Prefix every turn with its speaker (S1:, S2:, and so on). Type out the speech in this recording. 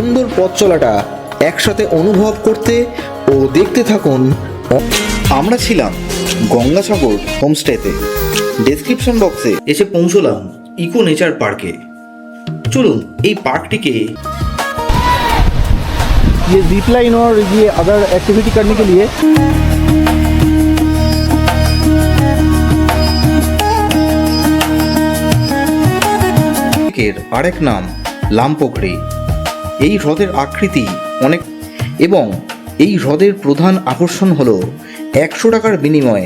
S1: সুন্দর পথ চলাটা একসাথে অনুভব করতে ও দেখতে থাকুন। আমরা ছিলাম গঙ্গাসাগর হোমস্টেতে। ডেসক্রিপশন বক্সে এসে পৌঁছলাম ইকো নেচার পার্কে। চলুন এই পার্কটিকে
S2: ये जिप लाइन और ये अदर एक्टिविटी करने के लिए
S1: এর আরেক নাম লামপোখরি। এই হ্রদের আকৃতি অনেক এবং এই হ্রদের প্রধান আকর্ষণ হলো 100 টাকার বিনিময়ে